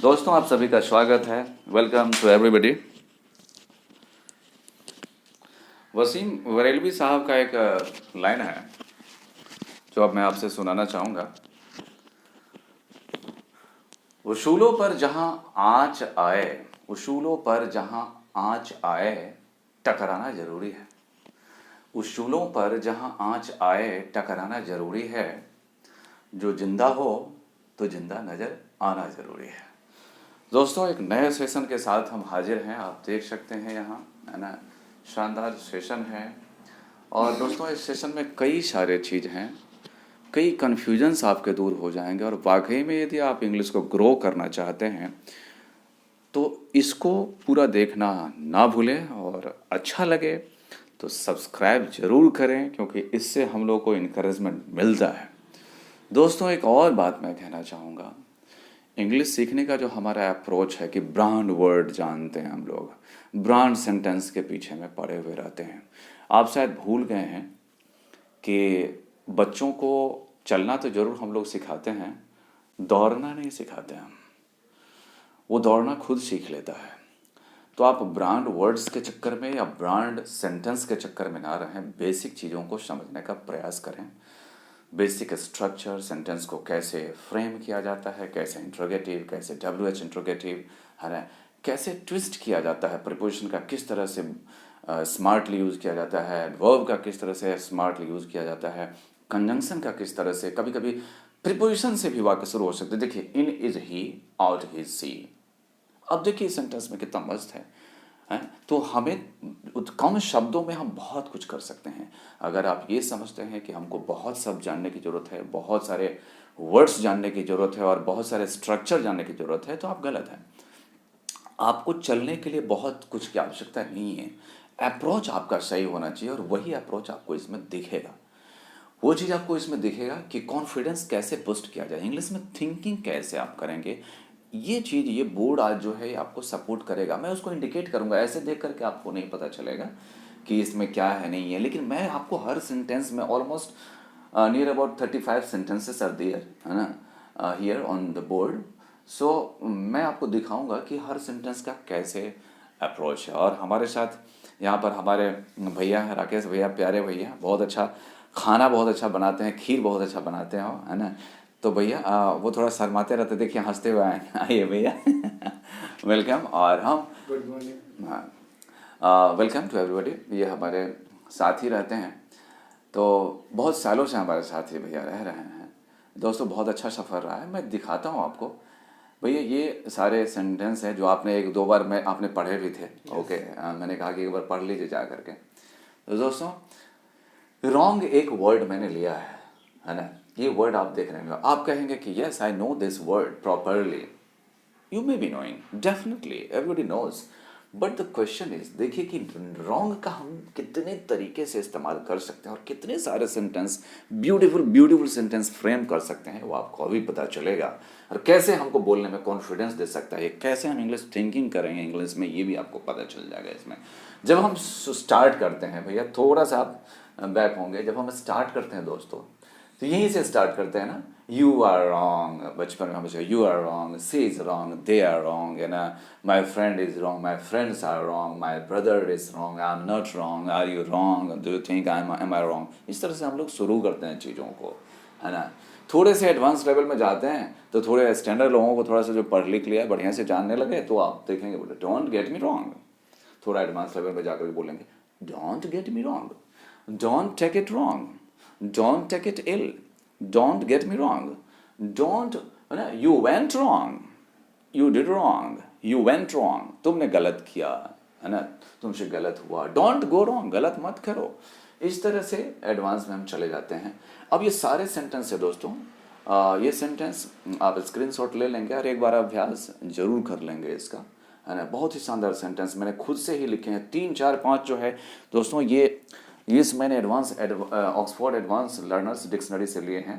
दोस्तों आप सभी का स्वागत है। Welcome to everybody. Wasim Barelvi साहब का एक लाइन है जो अब मैं आपसे सुनाना चाहूँगा। उसूलों पर जहाँ आँच आए, उसूलों पर जहाँ आँच आए टकराना जरूरी है। उसूलों पर जहाँ आँच आए टकराना जरूरी है। जो जिंदा हो तो जिंदा नजर आना जरूरी है। दोस्तों एक नए सेशन के साथ हम हाजिर हैं। आप देख सकते हैं यहाँ, है ना, शानदार सेशन है। और दोस्तों इस सेशन में कई सारे चीज़ हैं, कई कन्फ्यूजन्स आपके दूर हो जाएंगे। और वाकई में यदि आप इंग्लिश को ग्रो करना चाहते हैं तो इसको पूरा देखना ना भूलें, और अच्छा लगे तो सब्सक्राइब ज़रूर करें, क्योंकि इससे हम लोग को इनकरेजमेंट मिलता है। दोस्तों एक और बात मैं कहना चाहूँगा, इंग्लिश सीखने का जो हमारा अप्रोच है कि ब्रांड वर्ड जानते हैं हम लोग, ब्रांड सेंटेंस के पीछे में पड़े हुए रहते हैं। आप शायद भूल गए हैं कि बच्चों को चलना तो ज़रूर हम लोग सिखाते हैं, दौड़ना नहीं सिखाते हम। वो दौड़ना खुद सीख लेता है। तो आप ब्रांड वर्ड्स के चक्कर में या ब्रांड सेंटेंस के चक्कर में ना रहें, बेसिक चीज़ों को समझने का प्रयास करें। बेसिक स्ट्रक्चर, सेंटेंस को कैसे फ्रेम किया जाता है, कैसे इंट्रोगेटिव, कैसे WH इंट्रोगेटिव, है ना, कैसे ट्विस्ट किया जाता है, प्रीपोजिशन का किस तरह से स्मार्टली यूज़ किया जाता है, वर्ब का किस तरह से स्मार्टली यूज़ किया जाता है, कंजंक्शन का किस तरह से, कभी कभी प्रीपोजिशन से भी वाक्य शुरू हो सकते हैं। देखिए, in is he, out is she. अब देखिए सेंटेंस में कितना मस्त है। तो हमें कम शब्दों में हम बहुत कुछ कर सकते हैं। अगर आप ये समझते हैं कि हमको बहुत सब जानने की ज़रूरत है, बहुत सारे वर्ड्स जानने की ज़रूरत है और बहुत सारे स्ट्रक्चर जानने की ज़रूरत है, तो आप गलत हैं। आपको चलने के लिए बहुत कुछ की आवश्यकता नहीं है। अप्रोच आपका सही होना चाहिए, और वही अप्रोच आपको इसमें दिखेगा। वो चीज़ आपको इसमें दिखेगा कि कॉन्फिडेंस कैसे बूस्ट किया जाए, इंग्लिश में थिंकिंग कैसे आप करेंगे। ये चीज़, ये बोर्ड आज जो है आपको सपोर्ट करेगा। मैं उसको इंडिकेट करूँगा, ऐसे देख करके आपको नहीं पता चलेगा कि इसमें क्या है नहीं है, लेकिन मैं आपको हर सेंटेंस में almost near about 35 sentences are there, है ना, here on the board. So मैं आपको दिखाऊंगा कि हर सेंटेंस का कैसे अप्रोच है। और हमारे साथ यहाँ पर हमारे भैया हैं, राकेश भैया, प्यारे भैया, बहुत अच्छा खाना बहुत अच्छा बनाते हैं, खीर बहुत अच्छा बनाते हैं, है ना। तो भैया वो थोड़ा शर्माते रहते, देखिए हंसते हुए आइए भैया। वेलकम। और हम गुड मॉर्निंग। हाँ, वेलकम टू एवरीबॉडी। ये हमारे साथ ही रहते हैं, तो बहुत सालों से हमारे साथ ही भैया रह रहे हैं। दोस्तों बहुत अच्छा सफ़र रहा है। मैं दिखाता हूँ आपको भैया, ये सारे सेंटेंस हैं जो आपने एक दो बार में आपने पढ़े भी थे। ओके, मैंने कहा कि एक बार पढ़ लीजिए जा करके। तो दोस्तों रॉन्ग एक वर्ड मैंने लिया है ना। ये वर्ड आप देख रहे हैं, आप कहेंगे कि yes I know this word properly. You may be knowing, definitely everybody knows, but the question is, देखिए कि रॉन्ग का हम कितने तरीके से इस्तेमाल कर सकते हैं और कितने सारे sentence, beautiful beautiful sentence frame कर सकते हैं, वो आपको अभी पता चलेगा। और कैसे हमको बोलने में कॉन्फिडेंस दे सकता है, कैसे हम इंग्लिश थिंकिंग करेंगे इंग्लिश में, ये भी आपको पता चल जाएगा इसमें। जब हम स्टार्ट करते हैं भैया, थोड़ा सा आप बैक होंगे, जब हम स्टार्ट करते हैं दोस्तों, तो यहीं से स्टार्ट करते हैं ना। यू आर रॉन्ग, बचपन में हमेशा you are wrong, she is wrong, they are wrong, है ना। My friend is wrong, my friends are wrong, my brother is wrong, I am not wrong, are you wrong, do you think am I wrong. इस तरह से हम लोग शुरू करते हैं चीज़ों को, है ना। थोड़े से एडवांस लेवल में जाते हैं तो थोड़े स्टैंडर्ड लोगों को थोड़ा सा जो पढ़ लिख लिया बढ़िया से जानने लगे, तो आप देखेंगे बोले डोंट गेट मी रॉन्ग। थोड़ा एडवांस लेवल में जाकर बोलेंगे don't get me wrong, don't take it wrong, don't take it ill, don't get me wrong, don't, you went wrong, you did wrong, you went wrong, तुमने गलत किया, है ना, तुमसे गलत हुआ, don't go wrong, गलत मत करो। इस तरह से एडवांस में हम चले जाते हैं। अब ये सारे सेंटेंस है दोस्तों, ये सेंटेंस आप स्क्रीनशॉट ले लेंगे और एक बार अभ्यास जरूर कर लेंगे इसका, है ना। बहुत ही शानदार सेंटेंस मैंने खुद से ही लिखे हैं, 3 4 5 जो है दोस्तों, ये मैंने ऑक्सफोर्ड एडवांस लर्नर्स डिक्शनरी से लिए हैं।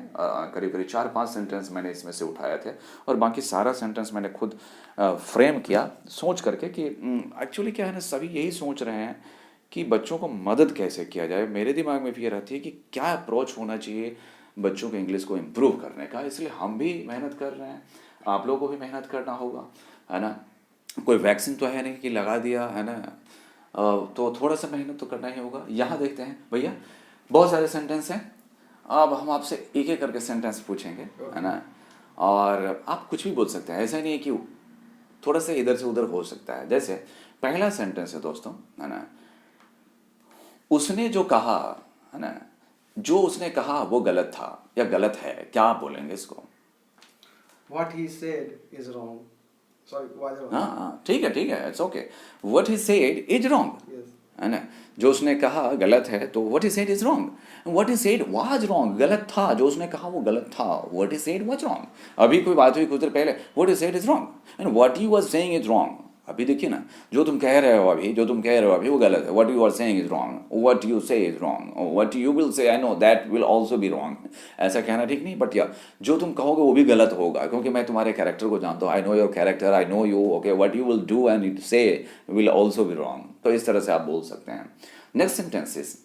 करीब करीब 4 5 सेंटेंस मैंने इसमें से उठाए थे, और बाकी सारा सेंटेंस मैंने खुद फ्रेम किया सोच करके कि एक्चुअली क्या है ना, सभी यही सोच रहे हैं कि बच्चों को मदद कैसे किया जाए। मेरे दिमाग में भी ये रहती है कि क्या अप्रोच होना चाहिए बच्चों के इंग्लिश को इम्प्रूव करने का, इसलिए हम भी मेहनत कर रहे हैं। आप लोगों को भी मेहनत करना होगा, है ना। कोई वैक्सीन तो है नहीं कि लगा दिया, है ना। तो थोड़ा सा मेहनत तो करना ही होगा। यहाँ देखते हैं भैया, बहुत सारे सेंटेंस हैं। अब हम आपसे एक एक करके सेंटेंस पूछेंगे, है ना। और आप कुछ भी बोल सकते हैं, ऐसा नहीं है कि थोड़ा सा इधर से उधर हो सकता है। जैसे पहला सेंटेंस है दोस्तों, है ना, उसने जो कहा, है ना, जो उसने कहा वो गलत था या गलत है, क्या आप बोलेंगे इसको? What he said is wrong. Sorry, was wrong. हाँ ठीक है, ठीक है, it's okay. What he said is wrong, Yes. है ना। जो उसने कहा गलत है, तो what he said is wrong. What he said was wrong, गलत था, जो उसने कहा वो गलत था। What he said was wrong. अभी कोई बात हुई कुछ देर पहले, what he said is wrong and what you was saying is wrong. अभी देखिए ना, जो तुम कह रहे हो अभी, जो तुम कह रहे हो अभी वो गलत है। What you are saying is wrong, what you say is wrong, what you will say, I know that will also be wrong. ऐसा कहना ठीक नहीं, बट या जो तुम कहोगे वो भी गलत होगा, क्योंकि मैं तुम्हारे कैरेक्टर को जानता हूँ। I know your character, I know you, okay. What you will do and से विल आल्सो बी रॉन्ग। तो इस तरह से आप बोल सकते हैं। नेक्स्ट सेंटेंसेस,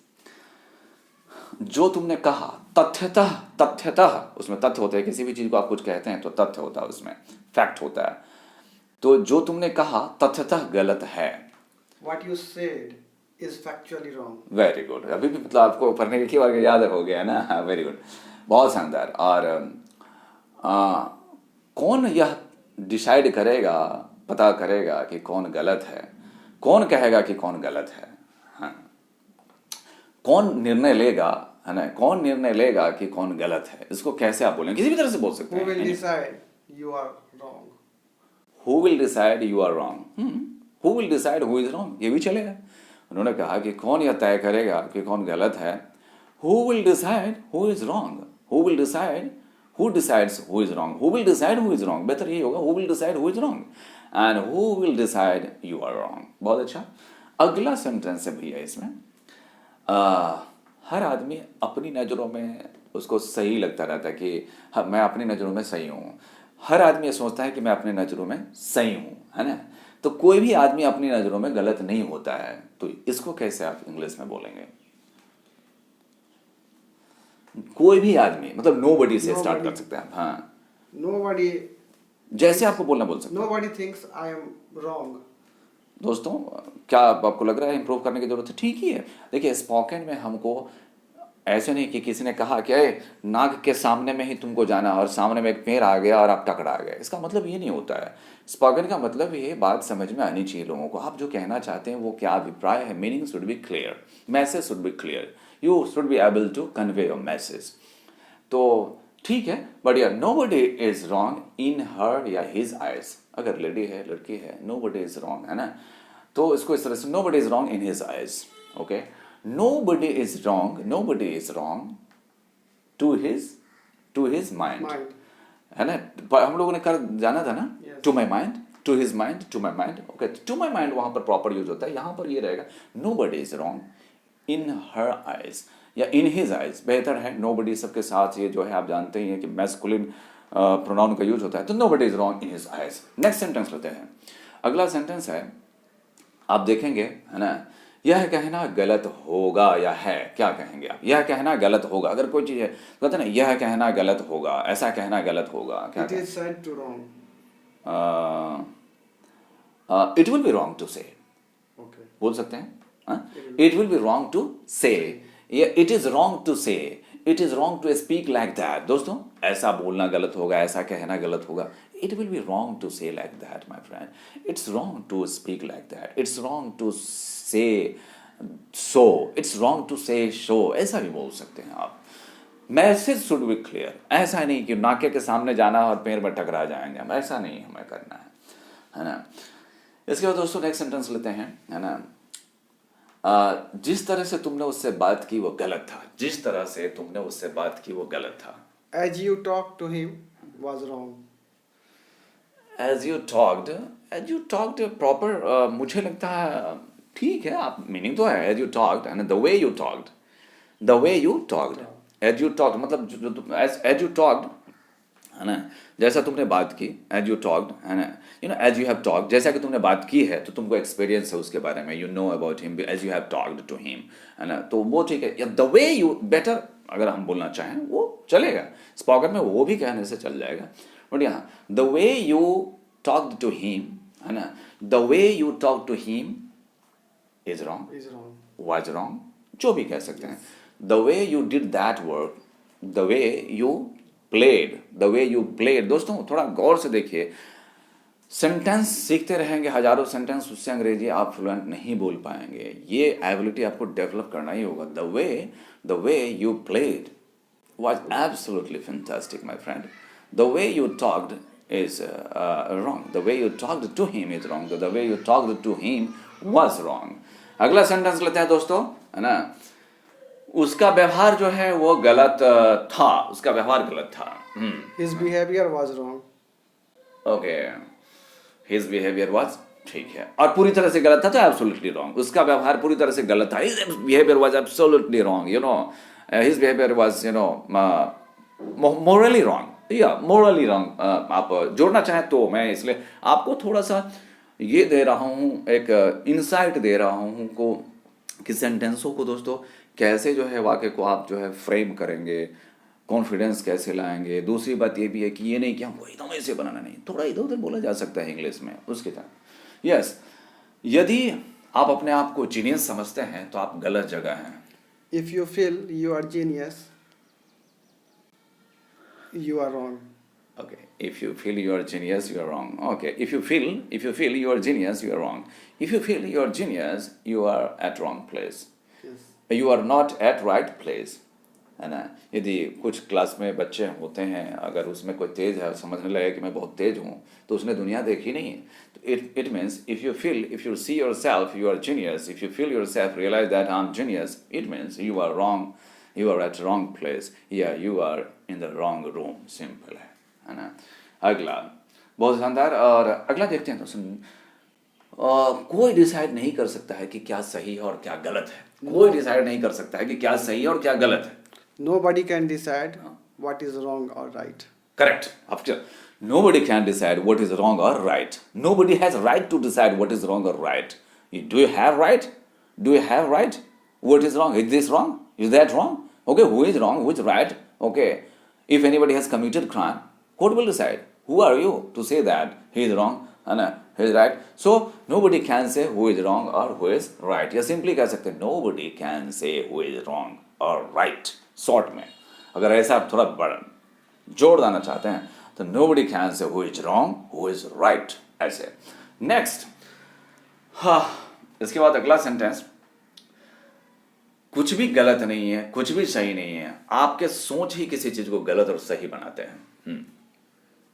जो तुमने कहा तथ्यतः, तथ्यतः उसमें तथ्य होते हैं। किसी भी चीज को आप कुछ कहते हैं तो तथ्य होता है, उसमें फैक्ट होता है। तो जो तुमने कहा तथ्यतः गलत है। What you said is factually wrong. Very good. अभी भी मतलब आपको पढ़ने की बार याद हो गया ना, वेरी गुड, बहुत शानदार। और कौन यह डिसाइड करेगा, पता करेगा कि कौन गलत है, कौन कहेगा कि कौन गलत है, हाँ। कौन निर्णय लेगा, है ना, कौन निर्णय लेगा कि कौन गलत है, इसको कैसे आप बोलेंगे? किसी भी तरह से बोल सकते Who will हैं। decide you are wrong? Who will decide you are wrong? Who will decide who is wrong? ये भी चलेगा। उन्होंने कहा कि कौन यह तय करेगा कि कौन गलत है। Who will decide who is wrong? Who will decide who decides who is wrong? Who will decide who is wrong? बेहतर यही होगा, who will decide who is wrong? And who will decide you are wrong? बहुत अच्छा। अगला sentence है भैया इसमें, हर आदमी अपनी नज़रों में उसको सही लगता रहता है कि हाँ, मैं अपनी नज़रों में सही हूँ। हर आदमी ये सोचता है कि मैं अपनी नज़रों में सही हूँ, है ना। तो कोई भी आदमी अपनी नज़रों में गलत नहीं होता है। तो इसको कैसे आप इंग्लिश में बोलेंगे? कोई भी आदमी, मतलब नोबडी से स्टार्ट कर सकते हैं, हाँ। Nobody. जैसे आपको बोलना बोल सकते हैं। Nobody thinks I am wrong. दोस्तों, क्या आपको लग रहा है इंप्रूव करने की जरूरत है? ठीक ही है। देखिए, स्पोकन में हमको ऐसे नहीं कि किसी ने कहा कि अरे नाक के सामने में ही तुमको जाना और सामने में एक पेड़ आ गया और आप टकरा गए, इसका मतलब ये नहीं होता है। स्पोकन का मतलब ये बात समझ में आनी चाहिए लोगों को। आप जो कहना चाहते हैं वो क्या अभिप्राय है, meaning should be clear, message should be clear, you should be able to convey your message. तो ठीक है, बट यार nobody is wrong in her या हिज आइज। अगर लेडी है, लड़की है, नोबडी इज रॉन्ग, है ना। तो इसको इस तरह से, nobody is wrong in his eyes, okay. nobody is wrong to his mind, है ना। हम लोगों ने कर जाना था ना, to my mind, to his mind, to my mind, okay, to my mind वहां पर प्रॉपर यूज होता है। यहां पर ये रहेगा nobody is wrong in her eyes या in his eyes, बेहतर है। nobody सबके साथ ये जो है आप जानते ही हैं कि मैस्कुलिन प्रोनाउन का यूज होता है, तो nobody is wrong in his eyes। Next sentence लेते हैं। अगला सेंटेंस है, आप देखेंगे, है ना, यह कहना गलत होगा या है, क्या कहेंगे आप? यह कहना गलत होगा, अगर कोई चीज है तो कहते हैं ना यह कहना गलत होगा, ऐसा कहना गलत होगा, क्या? It is said to wrong. It will be wrong to say, Okay. बोल सकते हैं। It will be wrong to say, it is wrong to say, it is wrong to speak like that. दोस्तों, ऐसा बोलना गलत होगा, ऐसा कहना गलत होगा। It will be wrong to say like that my friend. It's wrong to speak like that, it's wrong to say so, it's wrong to say so, ऐसा भी बोल सकते हैं आप। Message should be clear. ऐसा नहीं कि नाके के सामने जाना और पैर में टकरा जाएंगे हम, ऐसा नहीं हमें करना है ना। इसके बाद दोस्तों नेक्स्ट सेंटेंस लेते हैं, है ना। जिस तरह से तुमने उससे बात की वो गलत था, जिस तरह से तुमने उससे बात की वो गलत था। As you talked to him was wrong. As you talked proper, मुझे लगता है ठीक है, आप मीनिंग तो है, as you talked, and the way you talked, as you talked मतलब as you talked, है ना, जैसा तुमने बात की, as you talked, है ना, as you have talked, जैसा कि तुमने बात की है तो तुमको एक्सपीरियंस है उसके बारे में, you know about him as you have talked to him, है ना, तो वो ठीक है। या the way you better अगर हम बोलना चाहें वो चलेगा, स्पोकन में वो भी कहने से चल जाएगा। बट यहाँ the way you talked to him, है ना, the way you talk to him is wrong, Is wrong. Was wrong, जो भी कह सकते हैं. The way you did that work, the way you played, the way you played. दोस्तों थोड़ा गौर से देखिए, सेंटेंस सीखते रहेंगे हजारों सेंटेंस, उससे अंग्रेजी आप फ्लुएंट नहीं बोल पाएंगे. ये एबिलिटी आपको डेवलप करना ही होगा. The way you played was absolutely fantastic, my friend. The way you talked is wrong. The way you talked to him is wrong. The way you talked to him was wrong. अगला sentence लेते हैं दोस्तों, है ना. उसका व्यवहार जो है वो गलत था, उसका व्यवहार गलत था. His behavior was wrong. Okay, his behaviour was, ठीक है, और पूरी तरह से गलत था तो एब्सोल्युटली रॉन्ग. उसका व्यवहार पूरी तरह से गलत था, his behaviour was absolutely wrong, you know. His behaviour was, you know, Morli wrong, या मोरली रॉन्ग. आप जोड़ना चाहें तो मैं इसलिए आपको थोड़ा सा ये दे रहा हूँ, एक इंसाइट दे रहा हूँ को कि सेंटेंसों को दोस्तों कैसे जो है वाक्य को आप जो है फ्रेम करेंगे, कॉन्फिडेंस कैसे लाएंगे. दूसरी बात ये भी है कि ये नहीं कि हमको एकदम ऐसे बनाना नहीं, थोड़ा इधर उधर बोला जा सकता है इंग्लिश में उसके तरह. यस, यदि आप अपने आप को जीनियस समझते हैं तो आप गलत जगह हैं. If you feel you are genius, you are wrong. Okay, if you feel you are genius, you are wrong. Okay, if you feel you are genius, you are wrong. If you feel you are genius, you are at wrong place. Yes. You are not at right place. है ना. यदि कुछ class में बच्चे होते हैं, अगर उसमें कोई तेज है, समझने लगे कि मैं बहुत तेज हूँ, तो उसने दुनिया देखी नहीं है. तो it means if you see yourself you are genius, if you feel yourself realize that I'm genius, it means you are wrong, you are at wrong place, yeah, you are in the wrong room. Simple है ना. अगला बहुत शानदार, और अगला देखते हैं. तो सुन, कोई डिसाइड नहीं कर सकता है कि क्या सही है और क्या गलत है. कोई डिसाइड नहीं कर सकता है कि क्या सही है और क्या गलत है. Nobody can decide what is wrong or right. Correct. After nobody can decide what is wrong or right. Nobody has right to decide what is wrong or right. Do you have right? Do you have right? What is wrong? Is this wrong? Is that wrong? Okay, who is wrong? Who is right? Okay. If anybody has committed crime, court will decide. Who are you to say that he is wrong and he is right? So nobody can say who is wrong or who is right. या simply कह सकते हैं nobody can say who is wrong or right. Short में अगर ऐसा आप थोड़ा बड़ा जोड़ देना चाहते हैं तो nobody can say who is wrong, who is right. ऐसे. नेक्स्ट, हाँ, इसके बाद अगला सेंटेंस, कुछ भी गलत नहीं है, कुछ भी सही नहीं है, आपके सोच ही किसी चीज को गलत और सही बनाते हैं.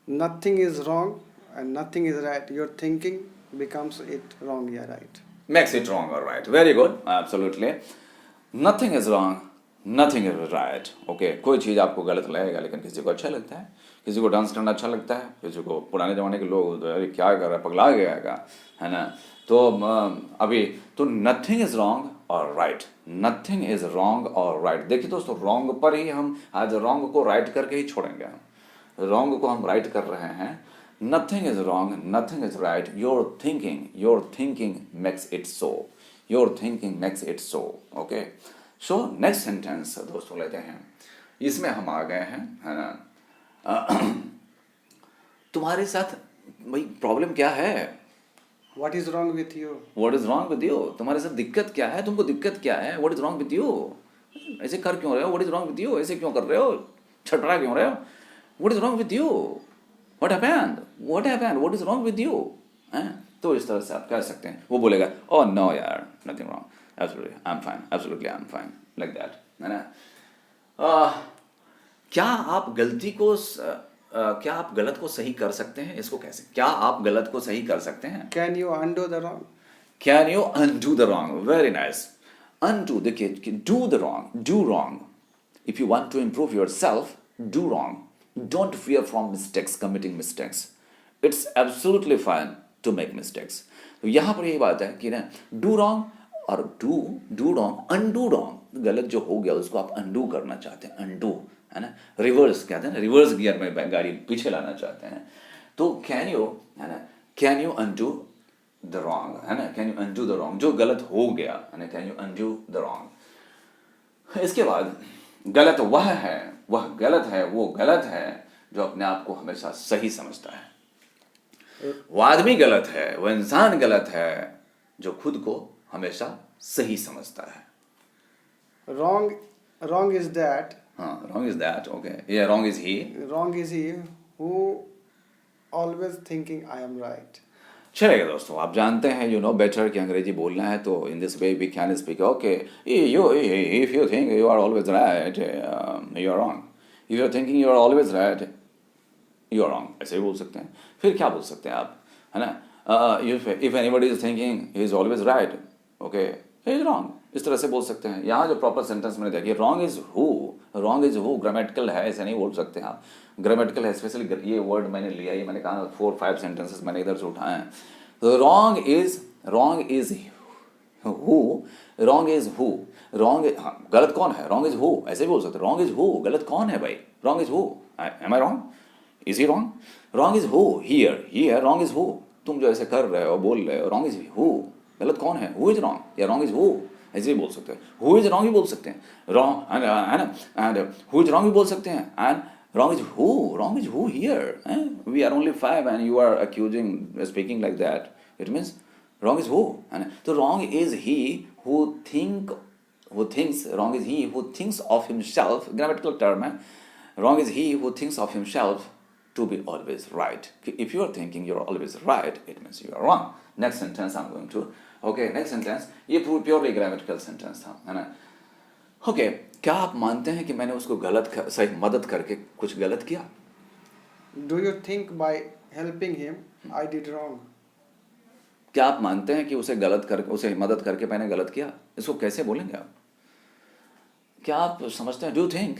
Nothing is wrong and nothing is right. Your thinking becomes it wrong, yeah, right. Makes it wrong or right. Very good. Absolutely. Nothing is wrong. Nothing is right. Okay. कोई चीज़ आपको गलत लगेगा लेकिन किसी को अच्छा लगता है, किसी को डांस करना अच्छा लगता है, किसी को पुराने ज़माने के लोग अरे क्या कर रहा है, पगला गया है ना. तो अभी तो नथिंग इज़ रॉन्ग और राइट, नथिंग इज़ रॉन्ग और राइट. देखिए दोस्तों, रॉन्ग पर ही हम आज रॉन्ग को राइट करके ही छोड़ेंगे. हम रॉन्ग को हम राइट कर रहे हैं. Nothing is wrong, nothing is right. Your thinking makes it so. Your thinking makes it so. Okay. So next sentence दोस्तों लेते हैं. इसमें हम आ गए हैं, है ना. तुम्हारे साथ भाई प्रॉब्लम क्या है? What is wrong with you? What is wrong with you? तुम्हारे साथ दिक्कत क्या है? तुमको दिक्कत क्या है? What is wrong with you? ऐसे कर क्यों रहे हो? What is wrong with you? ऐसे क्यों कर रहे हो? छटरा क्यों रहे हो? What is wrong with you? What happened? What happened? What is wrong with you? तो इस तरह से आप कह सकते हैं. वो बोलेगा, oh no यार, nothing wrong. Absolutely, I'm fine. Absolutely, I'm fine. Like that, है ना. क्या आप गलती को क्या आप गलत को सही कर सकते हैं? इसको कैसे, क्या आप गलत को सही कर सकते हैं? Can you undo the wrong? Can you undo the wrong? Very nice. Undo, देखिए, do the wrong, do wrong. If you want to improve yourself, do wrong. Don't fear from mistakes, committing mistakes. It's absolutely fine to make mistakes. तो यहाँ पर यही बात है कि ना, do wrong और do wrong, undo wrong. गलत जो हो गया उसको आप undo करना चाहते हैं, undo, है ना. रिवर्स कहते हैं ना, रिवर्स गियर में गाड़ी पीछे लाना चाहते हैं. तो can you, है ना, can you undo the wrong, है ना, can you undo the wrong, जो गलत हो गया, है ना, can you undo the wrong. इसके बाद गलत वह है, वह गलत है, वो गलत है जो अपने आप को हमेशा सही समझता है। वो आदमी गलत है, वो इंसान गलत है जो खुद को हमेशा सही समझता है। Wrong is that. हाँ, wrong is that, okay. Yeah, wrong is he. Wrong is he who always thinking I am right. चलेगा दोस्तों, आप जानते हैं यू नो बेटर कि अंग्रेजी बोलना है तो in this way we can speak okay you if you think you are always right you are wrong, if you are thinking you are always right you are wrong, ऐसे ही बोल सकते हैं। फिर क्या बोल सकते हैं आप, है ना, if anybody is thinking he is always right, okay he is wrong, इस तरह से बोल सकते हैं। यहाँ जो प्रॉपर सेंटेंस मैंने देखिए, रॉन्ग इज हु ग्रामेटिकल है, ऐसे नहीं बोल सकते आप। ग्रामेटिकल है, स्पेशली ये वर्ड मैंने लिया, ये मैंने कहा 4-5 सेंटेंसेस मैंने इधर से उठाए हैं। तो रॉन्ग इज हु, हाँ, गलत कौन है, रॉन्ग इज हु, ऐसे भी बोल सकते हैं, रॉन्ग इज हु, गलत कौन है भाई, wrong is who, am I wrong, is he wrong, wrong is who, here wrong is who, तुम जो ऐसे कर रहे हो बोल रहे हो, रॉन्ग इज हु, गलत कौन है, हु इज रॉन्ग या रॉन्ग इज हु, ऐसे भी बोल सकते हैं। हु इज रॉन्ग भी बोल सकते हैं, wrong and who is wrong भी बोल सकते हैं, and wrong is who here, we are only 5 and you are accusing speaking like that, it means wrong is who, and so wrong is he who thinks, wrong is he who thinks of himself, grammatical term hai, wrong is he who thinks of himself to be always right. If you are thinking you are always right, it means you are wrong. Next sentence I'm going to, okay, next sentence ये purely grammatical sentence था, है ना। Okay, क्या आप मानते हैं कि मैंने उसको सही मदद करके कुछ गलत किया? Do you think by helping him I did wrong? क्या आप मानते हैं कि उसे मदद करके मैंने गलत किया? इसको कैसे बोलेंगे आप? क्या आप समझते हैं? Do you think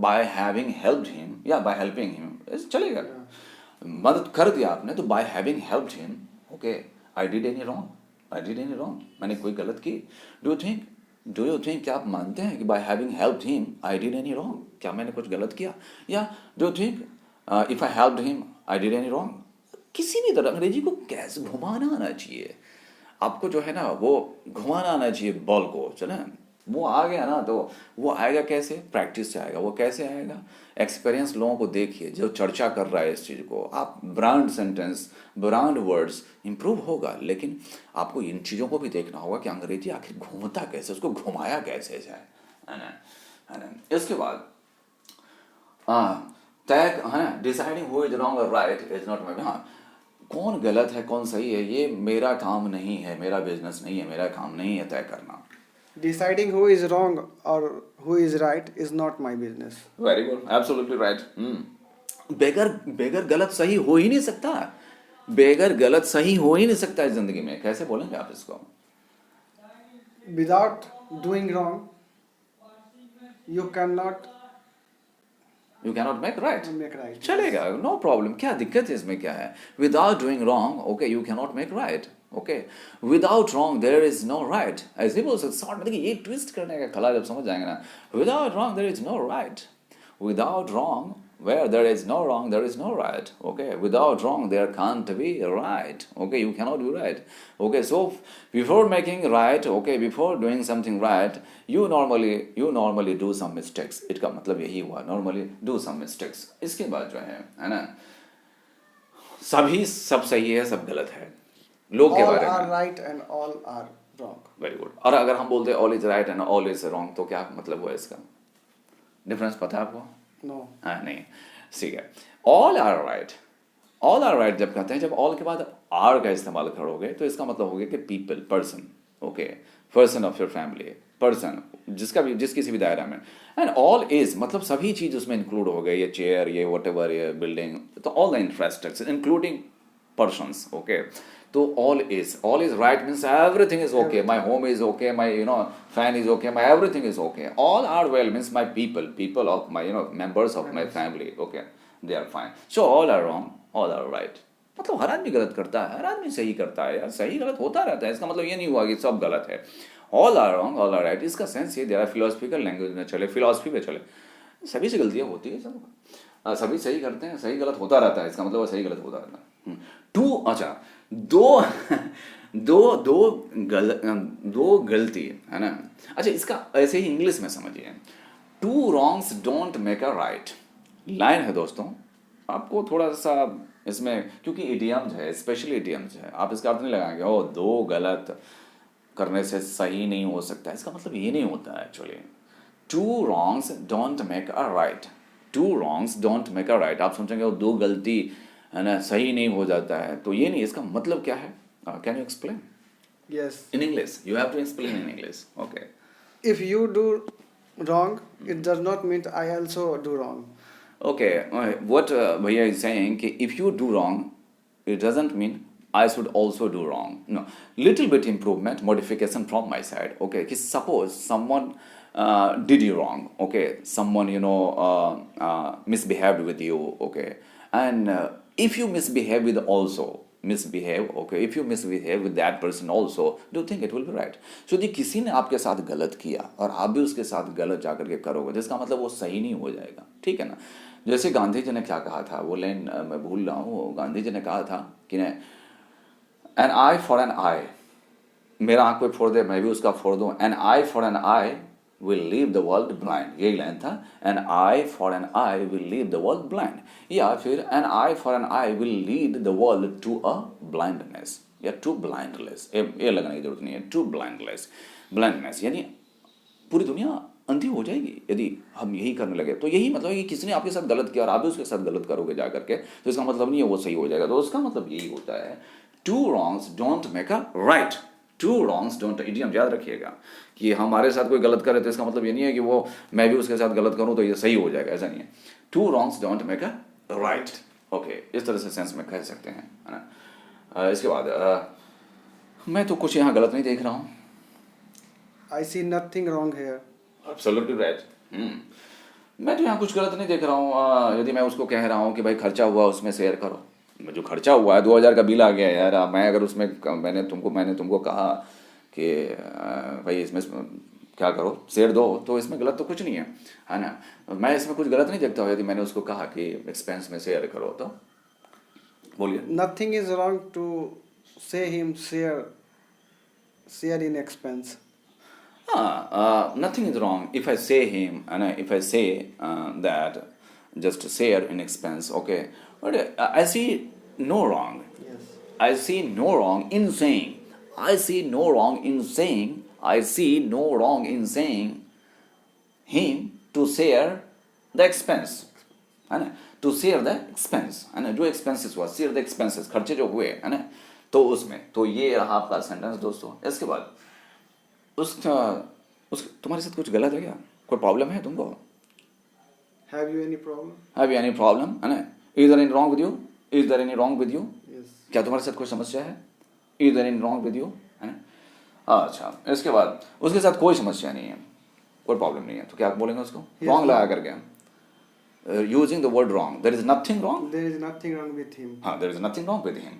by having helped him या by helping him चलेगा? मदद कर दिया आपने तो by having helped him, okay, I did any wrong, मैंने कोई गलत की। Do you think क्या आप मानते हैं कि by having helped him I did any wrong, क्या मैंने कुछ गलत किया? या do you think if I helped him I did any wrong? किसी भी तरह अंग्रेजी को कैसे घुमाना आना चाहिए आपको, जो है ना वो घुमाना आना चाहिए बॉल को, चले वो आ गया ना तो वो आएगा कैसे, प्रैक्टिस से आएगा। वो कैसे आएगा? एक्सपीरियंस लोगों को देखिए जो चर्चा कर रहा है इस चीज़ को, आप brand sentence, brand words improve होगा, लेकिन आपको इन चीज़ों को भी देखना होगा कि अंग्रेजी आखिर घूमता कैसे, उसको घुमाया कैसे जाए, है ना। इसके बाद तय है ना, डिसाइडिंग हु इज रॉन्ग और राइट इज नॉट माई, हाँ, कौन गलत है कौन सही है ये मेरा काम नहीं है, मेरा बिजनेस नहीं है, मेरा काम नहीं है तय करना। Deciding who is wrong or who is right is not my business. Very good, absolutely right. बेगर गलत सही हो ही नहीं सकता, बेगर गलत सही हो ही नहीं सकता इस जिंदगी में। कैसे बोलेंगे आप इसको? Without doing wrong, you cannot make right. चलेगा, no problem, क्या दिक्कत है इसमें, क्या है? Without doing wrong, okay, you cannot make right. Okay, without wrong there is no right. ऐसे बोल सकते, शॉर्ट में देखिए ये ट्विस्ट करने का कला जब समझ जाएंगे ना, without wrong there is no right, without wrong where there is no wrong there is no right, okay, without wrong there can't be right, okay, you cannot do right, okay, so before making right, okay, before doing something right, you normally do some mistakes, इसका मतलब यही हुआ, normally do some mistakes। इसके बाद जो है ना, सब सही है सब गलत है लोग के बारे में, all are right and all are wrong। Very good. और अगर हम बोलते हैं all is right and all is wrong तो क्या मतलब हुआ इसका? डिफरेंस पता है आपको? नो, नहीं, ठीक है। ऑल आर राइट जब कहते हैं, जब ऑल के बाद आर का इस्तेमाल करोगे तो इसका मतलब हो गया कि people, person, okay, person of your family, person जिस किसी भी दायरा में, एंड ऑल इज मतलब सभी चीज उसमें इंक्लूड हो गए, ये चेयर, ये व्हाटएवर, ये बिल्डिंग, तो all the infrastructure including persons, okay. तो all is right means everything is okay, my home is okay, my fan is okay, my everything is okay, all are well means my people of my members of my family, okay, they are fine, so all are wrong, all are right, मतलब हर आदमी गलत करता है, हर आदमी सही करता है यार, सही गलत होता रहता है, इसका मतलब ये नहीं हुआ कि सब गलत है। all are wrong, all are right, इसका सेंस ये जरा फिलोसफिकल लैंग्वेज में चले, फिलोसफी में चले, सभी से गलतियाँ होती है, सब सभी सही करते हैं, सही गलत होता रहता है, इसका मतलब सही गलत होता रहता है। अच्छा, दो गलती है ना। अच्छा, इसका ऐसे ही इंग्लिश में समझिए, 2 wrongs don't make a right। Line है दोस्तों, आपको थोड़ा सा इसमें, क्योंकि इडियम्स है, स्पेशली इडियम्स है, आप इसका अर्थ नहीं लगाएंगे ओ दो गलत करने से सही नहीं हो सकता, इसका मतलब ये नहीं होता है actually. Two wrongs don't make a right, two wrongs don't make a right. आप सोचेंगे वो दो गलती है ना सही नहीं हो जाता है, तो ये नहीं, इसका मतलब क्या है? Can you explain Yes. In English? You have to explain in English, okay. If you do wrong, it does not mean I also do wrong. Okay, what Bhaiya is saying कि if you do wrong, it doesn't mean I should also do wrong. No, little bit improvement, modification from my side. Okay, कि suppose someone did you wrong. Okay, someone misbehaved with you. Okay, and if you misbehave with also misbehave, okay, if you misbehave with that person also, do you think it will be right? So यदि किसी ने आपके साथ गलत किया और आप भी उसके साथ गलत जाकर के करोगे, जिसका मतलब वो सही नहीं हो जाएगा, ठीक है ना। जैसे गांधी जी ने क्या कहा था, वो लाइन मैं भूल रहा हूँ, गांधी जी ने कहा था कि एन आई फॉर एन आई, मेरा आंख कोई फोड़ दे मैं भी उसका फोड़ दूं, an eye for an eye will leave the world blind, यही लाइन था, an eye for an eye will leave the world blind, या फिर an eye for an eye will lead the world to a blindness, या to blindless, ये लगाने की जरूरत नहीं है, टू ब्लाइंडनेस यानी पूरी दुनिया अंधी हो जाएगी यदि हम यही करने लगे। तो यही मतलब है कि किसी ने आपके साथ गलत किया और आप भी उसके साथ गलत करोगे जा करके, तो इसका मतलब नहीं है वो सही हो जाएगा। तो उसका मतलब यही होता है two wrongs don't make a right, two wrongs don't, idiom याद रखिएगा कि हमारे साथ कोई गलत करे तो इसका मतलब ये नहीं है कि वो मैं भी उसके साथ गलत करूं तो ये सही हो जाएगा, ऐसा नहीं है। Two wrongs don't make a right, okay, इस तरह से सेंस में कह सकते हैं, है ना। इसके बाद मैं तो कुछ यहाँ गलत नहीं देख रहा हूँ। I see nothing wrong here. Absolutely right. मैं तो यहाँ कुछ गलत नहीं देख रहा हूँ। यदि मैं उसको कह रहा हूँ कि भाई खर्चा हुआ उसमें शेयर करो, जो खर्चा हुआ है 2000 का बिल आ गया यार, मैं अगर उसमें मैंने तुमको कहा कि भाई इसमें क्या करो शेयर दो, तो इसमें गलत तो कुछ नहीं है ना। मैं इसमें कुछ गलत नहीं देखता हूँ यदि मैंने उसको कहा कि एक्सपेंस में शेयर करो, तो बोलिए। Nothing is wrong to say him share in expense. Nothing is wrong if I say him, and if I say that just share in expense, okay, but I see no wrong. Yes. I see no wrong in saying. I see no wrong in saying. I see no wrong in saying him to share the expense, है ना, to share the expense, है ना, जो expenses हुआ, share the expenses, खर्चे जो हुए, है ना, तो उसमें, तो ये रहा आपका सेंटेंस दोस्तों। इसके बाद उस तुम्हारे साथ कुछ गलत है क्या, कोई प्रॉब्लम है तुमको? Have you any problem? Have you any problem, है ना? Is there any wrong with you? Is there any wrong with you? Yes. क्या तुम्हारे साथ कोई समस्या है? Is there any wrong with you, है ना। अच्छा, इसके बाद उसके साथ कोई समस्या नहीं है, कोई प्रॉब्लम नहीं है, तो क्या बोलेंगे उसको? रॉन्ग लगा करके, using the word wrong, there is nothing wrong, There is nothing wrong with him. हाँ, there is nothing wrong with him.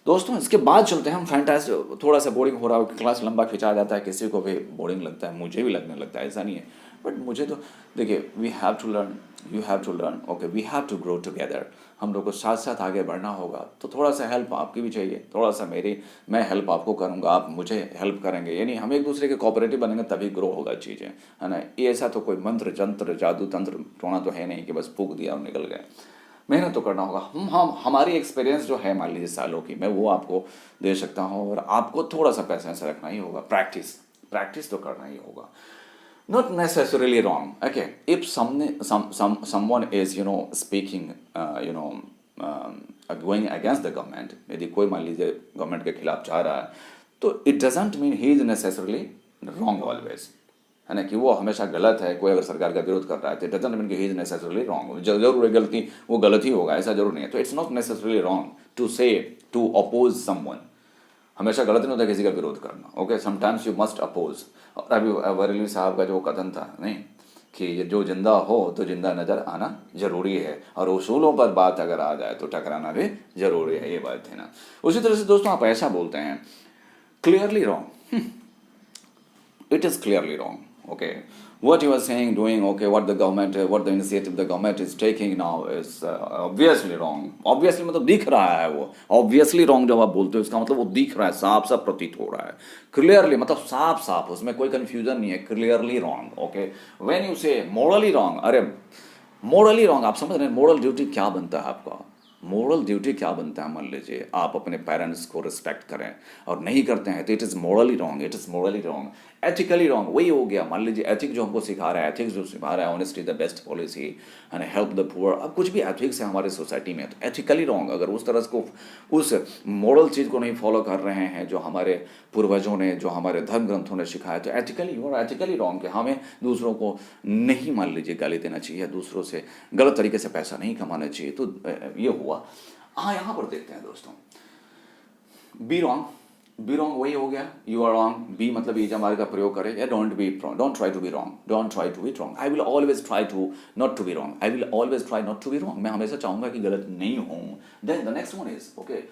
दोस्तों इसके बाद चलते हैं हम फैंटास्टिक, थोड़ा सा बोरिंग हो रहा है, क्लास लंबा खिंचा जाता है, किसी को भी बोरिंग लगता है, मुझे भी लगने लगता है, ऐसा नहीं है, बट मुझे तो देखिए we have to learn, you have to learn, okay, we have to grow together, हम लोग को साथ साथ आगे बढ़ना होगा, तो थोड़ा सा हेल्प आपकी भी चाहिए, थोड़ा सा मैं हेल्प आपको करूँगा, आप मुझे हेल्प करेंगे, यानी हम एक दूसरे के कोऑपरेटिव बनेंगे तभी ग्रो होगा चीज़ें, है ना। ये ऐसा तो कोई मंत्र जंत्र जादू तंत्र टोना तो है नहीं कि बस फूक दिया और निकल गए, मेहनत तो करना होगा। हम हमारी एक्सपीरियंस जो है मान लीजिए सालों की, मैं वो आपको दे सकता हूँ, और आपको थोड़ा सा पैसा ऐसा रखना ही होगा, प्रैक्टिस तो करना ही होगा। Not necessarily wrong, okay, if someone is speaking going against the government, यदि कोई मान लीजिए गवर्नमेंट के खिलाफ जा रहा है, तो it doesn't mean he is necessarily wrong always, है ना, कि वो हमेशा गलत है। कोई अगर सरकार का विरोध कर रहा है तो इट डजंट मीन कि ही इज नेसेसरली रॉन्ग, जरूर है गलती, वो गलत ही होगा ऐसा जरूर नहीं है। तो it's not necessarily wrong to say to oppose someone, हमेशा गलत नहीं होता किसी का विरोध करना, okay, sometimes you must oppose. और अभी बरेलवी साहब का जो कथन था नहीं कि जो जिंदा हो तो जिंदा नजर आना जरूरी है, और उसूलों पर बात अगर आ जाए तो टकराना भी जरूरी है, ये बात है ना। उसी तरह से दोस्तों आप ऐसा बोलते हैं clearly wrong, it is clearly wrong, okay, what you are saying doing, okay, what the initiative the government is taking now is obviously wrong, obviously मतलब दिख रहा है वो, obviously wrong जब आप बोलते हो इसका मतलब वो दिख रहा है, साफ साफ प्रतीत हो रहा है, clearly मतलब साफ साफ, उसमें कोई confusion नहीं है, clearly wrong, okay, when you say morally wrong, अरे मोरली रॉन्ग, आप समझ रहे हैं मोरल ड्यूटी क्या बनता है आपका? मोरल ड्यूटी क्या बनता है? मान लीजिए आप अपने पेरेंट्स को रिस्पेक्ट करें और नहीं करते हैं तो it is Morli wrong, it is Morli wrong, ethically wrong. वही हो गया, मान लीजिए एथिक जो हमको सिखा रहा है, एथिक्स जो सिखा रहा है, honesty the best policy and help the poor, अब कुछ भी एथिक्स है हमारे सोसाइटी में तो एथिकली रॉन्ग। अगर उस तरह को उस मोरल चीज़ को नहीं फॉलो कर रहे हैं जो हमारे पूर्वजों ने, जो हमारे धर्म ग्रंथों ने सिखाया, तो एथिकली और एथिकली रॉन्ग कि हमें दूसरों को नहीं, मान लीजिए, गाली देना चाहिए, दूसरों से गलत तरीके से पैसा नहीं कमाना चाहिए। तो ये हुआ। हाँ, यहाँ पर देखते हैं दोस्तों, बी रॉन्ग, बी रॉन्ग वही हो गया, यू आर रॉन्ग। बी मतलब ये हमारे का प्रयोग करें, या don't be wrong, don't try to be wrong, don't try to be wrong, I will always try to not to be wrong, I will always try not to be wrong, मैं हमेशा चाहूंगा कि गलत नहीं हूँ। Then the next one is okay,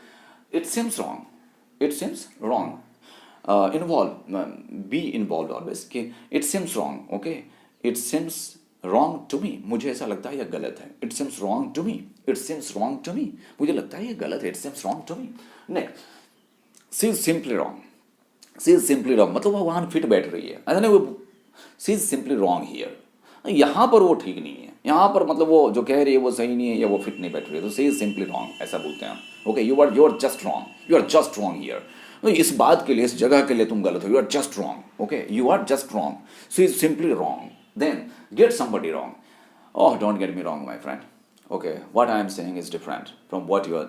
it seems wrong, it seems wrong, involve, be involve always कि it seems wrong, okay, it seems wrong to me, मुझे ऐसा लगता है यह गलत है, it seems wrong to me, it seems wrong to me, मुझे लगता है यह गलत है, it seems wrong to me. Next, she is simply wrong, she is simply wrong मतलब वो वहाँ फिट बैठ रही है, ऐसा नहीं वो सी इज सिंपली रॉन्ग हियर, यहाँ पर वो ठीक नहीं है, यहाँ पर मतलब वो जो कह रही है वो सही नहीं है या वो फिट नहीं बैठ रही है, तो सी इज सिंपली रॉन्ग ऐसा बोलते हैं हम। Okay, you are just wrong, you are just wrong here, इस बात के लिए, इस जगह के लिए तुम गलत हो, you are just wrong, okay, you are just wrong, she is simply wrong. Then get somebody wrong, oh don't get me wrong my friend, okay, what I am saying is different from what you are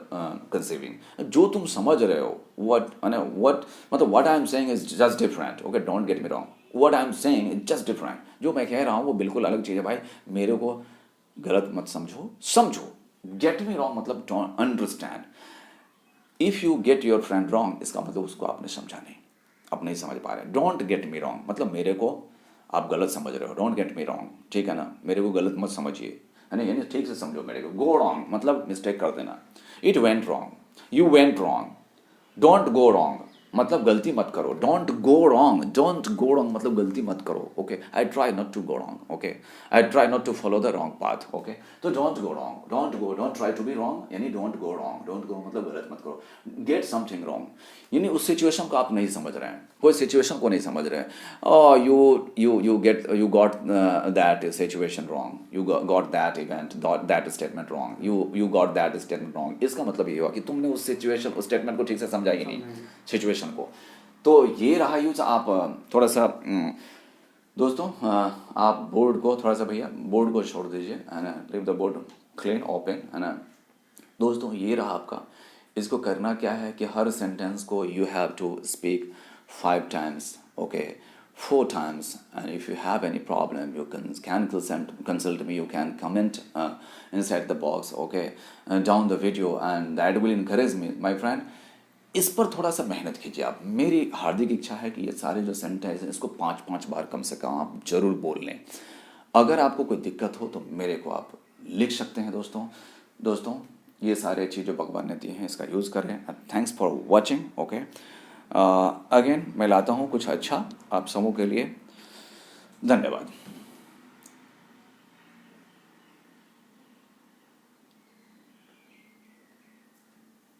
conceiving, जो तुम समझ रहे हो, what मतलब what I am saying is just different, okay, don't get me wrong, what I am saying is just different, जो मैं कह रहा हूँ वो बिल्कुल अलग चीज़ है भाई, मेरे को गलत मत समझो, समझो। गेट मी रॉन्ग मतलब don't understand, if you get your friend wrong इसका मतलब उसको आपने समझा नहीं, आप नहीं समझ पा रहे। डोंट गेट मी रॉन्ग मतलब मेरे को आप गलत समझ रहे हो, डोंट गेट मी रॉन्ग, ठीक है ना, मेरे को गलत मत समझिए, है ना, यानी ठीक से समझो मेरे को। गो रॉन्ग मतलब मिस्टेक कर देना, it went wrong, you went wrong, don't go wrong मतलब गलती मत करो, don't go wrong, don't go wrong मतलब गलती मत करो, okay, I try not to go wrong, okay, I try not to follow the wrong path, okay, तो don't go wrong, don't go, don't try to be wrong यानी don't go wrong, don't go मतलब गलत मत करो, get something wrong यानी उस situation को आप नहीं समझ रहे हैं, कोई सिचुएशन को नहीं समझ रहे हैं, और you got that situation wrong, you got that event, that statement wrong, you got that statement wrong, इसका मतलब ये हुआ कि तुमने उस सिचुएशन, उस स्टेटमेंट को ठीक से समझा ही नहीं, सिचुएशन को। तो ये रहा यूज, आप थोड़ा सा दोस्तों आप बोर्ड को थोड़ा सा, भैया बोर्ड को छोड़ दीजिए, है ना, leave the board clean open, है ना दोस्तों, ये रहा आपका। इसको करना क्या है कि हर सेंटेंस को you have to speak 5 times, okay, 4 times, and if you have any problem you can consult me, you can comment inside the box, okay, down the video, and that will encourage me my friend। इस पर थोड़ा सा मेहनत कीजिए आप, मेरी हार्दिक इच्छा है कि ये सारे जो सेंटेंस हैं इसको 5-5 बार कम से कम आप जरूर बोल लें। अगर आपको कोई दिक्कत हो तो मेरे को आप लिख सकते हैं दोस्तों ये सारे चीज़ जो भगवान ने दी हैं इसका यूज़ कर रहे हैं। Thanks for watching, okay, again मैं लाता हूँ कुछ अच्छा आप समूह के लिए, धन्यवाद।